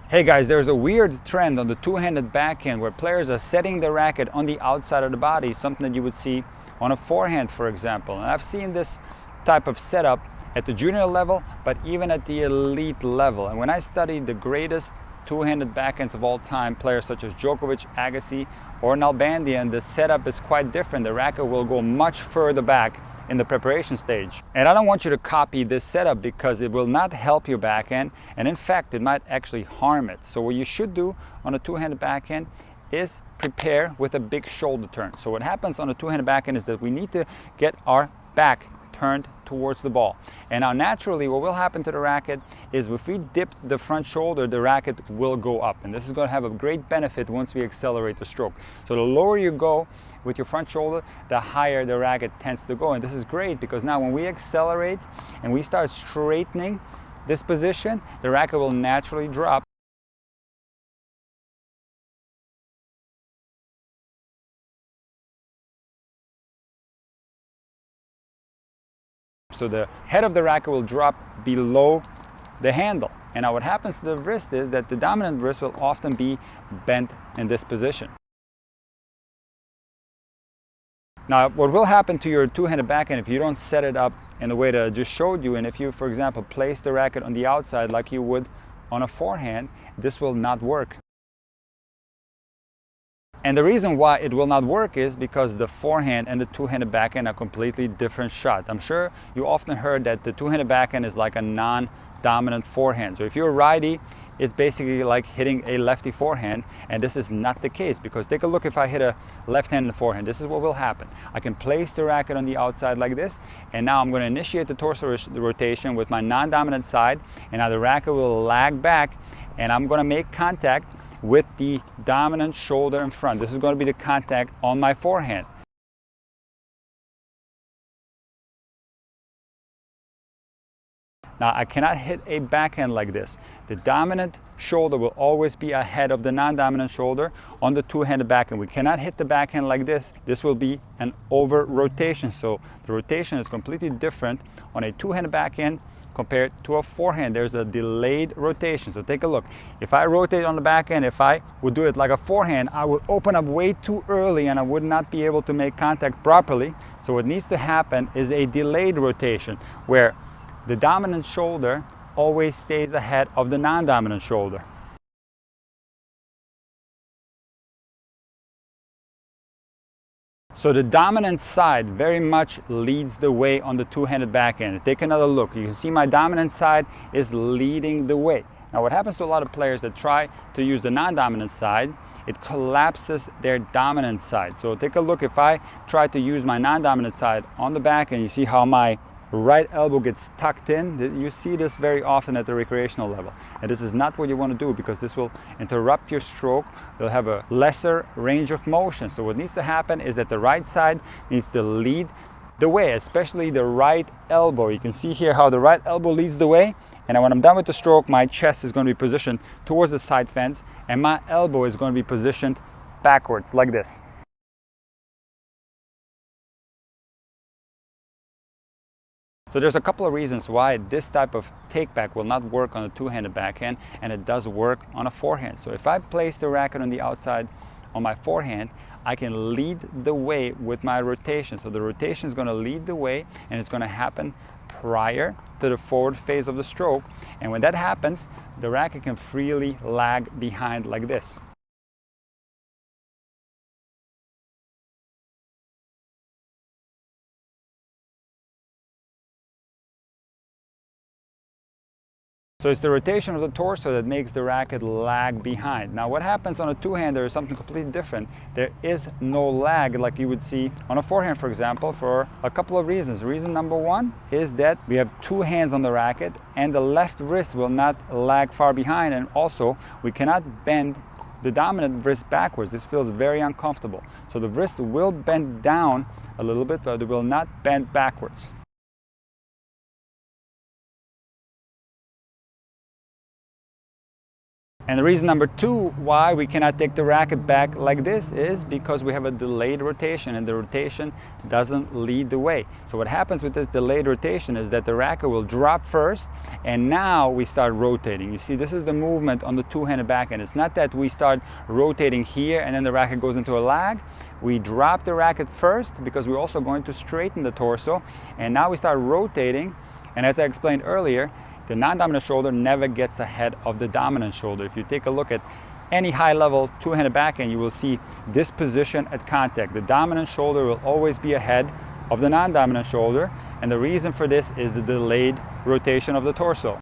Hey guys, there's a weird trend on the two-handed backhand where players are setting the racket on the outside of the body, something that you would see on a forehand, for example. And I've seen this type of setup at the junior level, but even at the elite level. And when I studied the greatest two-handed backhands of all time, players such as Djokovic, Agassi, or Nalbandian, the setup is quite different. The racket will go much further back in the preparation stage. And I don't want you to copy this setup because it will not help your backhand, and in fact it might actually harm it. So what you should do on a two-handed backhand is prepare with a big shoulder turn. So what happens on a two-handed backhand is that we need to get our back turned towards the ball. And now naturally what will happen to the racket is if we dip the front shoulder, the racket will go up. And this is going to have a great benefit once we accelerate the stroke. So the lower you go with your front shoulder, the higher the racket tends to go. And this is great because now when we accelerate and we start straightening this position, the racket will naturally drop. So the head of the racket will drop below the handle. And now what happens to the wrist is that the dominant wrist will often be bent in this position. Now what will happen to your two-handed backhand if you don't set it up in the way that I just showed you, and if you, for example, place the racket on the outside like you would on a forehand, this will not work. And the reason why it will not work is because the forehand and the two-handed backhand are completely different shots. I'm sure you often heard that the two-handed backhand is like a non-dominant forehand. So if you're a righty, it's basically like hitting a lefty forehand, and this is not the case because take a look. If I hit a left-handed forehand, this is what will happen. I can place the racket on the outside like this, and now I'm going to initiate the torso rotation with my non-dominant side, and now the racket will lag back, and I'm going to make contact with the dominant shoulder in front. This is going to be the contact on my forehand. Now I cannot hit a backhand like this. The dominant shoulder will always be ahead of the non-dominant shoulder on the two-handed backhand. We cannot hit the backhand like this. This will be an over rotation. So the rotation is completely different on a two-handed backhand compared to a forehand. There's a delayed rotation. So take a look. If I rotate on the backhand, if I would do it like a forehand, I would open up way too early and I would not be able to make contact properly. So what needs to happen is a delayed rotation where the dominant shoulder always stays ahead of the non-dominant shoulder. So the dominant side very much leads the way on the two-handed backhand. Take another look. You can see my dominant side is leading the way. Now what happens to a lot of players that try to use the non-dominant side, it collapses their dominant side. So take a look. If I try to use my non-dominant side on the backhand, you see how my right elbow gets tucked in. You see this very often at the recreational level, and this is not what you want to do because this will interrupt your stroke. You'll have a lesser range of motion. So what needs to happen is that the right side needs to lead the way, especially the right elbow. You can see here how the right elbow leads the way, and when I'm done with the stroke, my chest is going to be positioned towards the side fence and my elbow is going to be positioned backwards like this. So there's a couple of reasons why this type of take back will not work on a two-handed backhand, and it does work on a forehand. So if I place the racket on the outside on my forehand, I can lead the way with my rotation. So the rotation is going to lead the way, and it's going to happen prior to the forward phase of the stroke. And when that happens, the racket can freely lag behind like this. So it's the rotation of the torso that makes the racket lag behind. Now what happens on a two-hander is something completely different. There is no lag like you would see on a forehand, for example, for a couple of reasons. Reason number one is that we have two hands on the racket and the left wrist will not lag far behind, and also we cannot bend the dominant wrist backwards. This feels very uncomfortable. So the wrist will bend down a little bit, but it will not bend backwards. And the reason number two why we cannot take the racket back like this is because we have a delayed rotation, and the rotation doesn't lead the way. So what happens with this delayed rotation is that the racket will drop first, and now we start rotating. You see, this is the movement on the two-handed backhand. It's not that we start rotating here and then the racket goes into a lag. We drop the racket first because we're also going to straighten the torso, and now we start rotating. And as I explained earlier, the non-dominant shoulder never gets ahead of the dominant shoulder. If you take a look at any high-level two-handed backhand, you will see this position at contact. The dominant shoulder will always be ahead of the non-dominant shoulder, and the reason for this is the delayed rotation of the torso.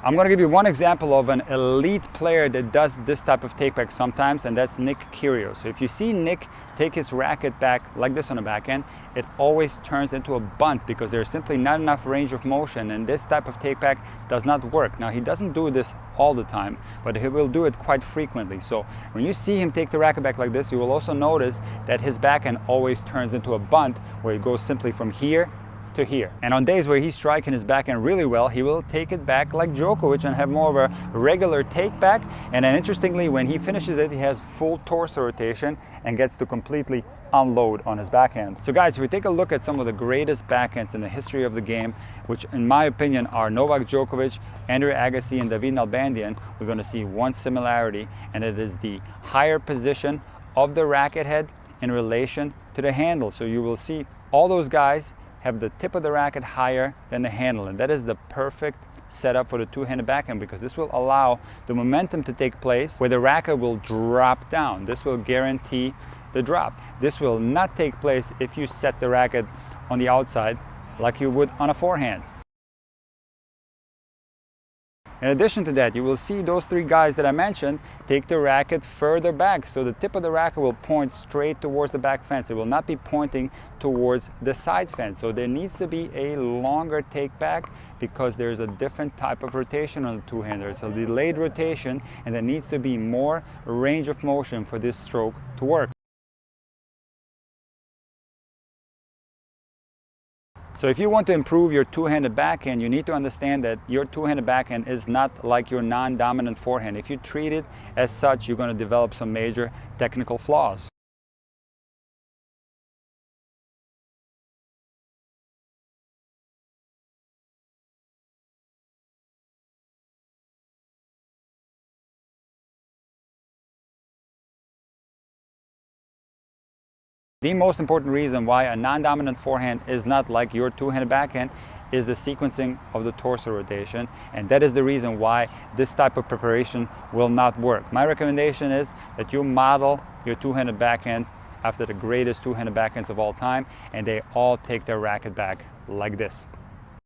I'm going to give you one example of an elite player that does this type of take back sometimes, and that's Nick Kyrgios. So if you see Nick take his racket back like this on the backhand, it always turns into a bunt because there's simply not enough range of motion, and this type of take back does not work. Now, he doesn't do this all the time, but he will do it quite frequently. So when you see him take the racket back like this, you will also notice that his backhand always turns into a bunt, where it goes simply from here to here. And on days where he's striking his backhand really well, he will take it back like Djokovic and have more of a regular take back. And then interestingly, when he finishes it, he has full torso rotation and gets to completely unload on his backhand. So guys, if we take a look at some of the greatest backhands in the history of the game, which in my opinion are Novak Djokovic, Andre Agassi, and David Nalbandian, we're going to see one similarity, and it is the higher position of the racket head in relation to the handle. So you will see all those guys have the tip of the racket higher than the handle, and that is the perfect setup for the two-handed backhand, because this will allow the momentum to take place where the racket will drop down. This will guarantee the drop. This will not take place if you set the racket on the outside like you would on a forehand. In addition to that, you will see those three guys that I mentioned take the racket further back. So the tip of the racket will point straight towards the back fence. It will not be pointing towards the side fence. So there needs to be a longer take back because there's a different type of rotation on the two-hander. It's a delayed rotation, and there needs to be more range of motion for this stroke to work. So if you want to improve your two-handed backhand, you need to understand that your two-handed backhand is not like your non-dominant forehand. If you treat it as such, you're going to develop some major technical flaws. The most important reason why a non-dominant forehand is not like your two-handed backhand is the sequencing of the torso rotation, and that is the reason why this type of preparation will not work. My recommendation is that you model your two-handed backhand after the greatest two-handed backhands of all time, and they all take their racket back like this.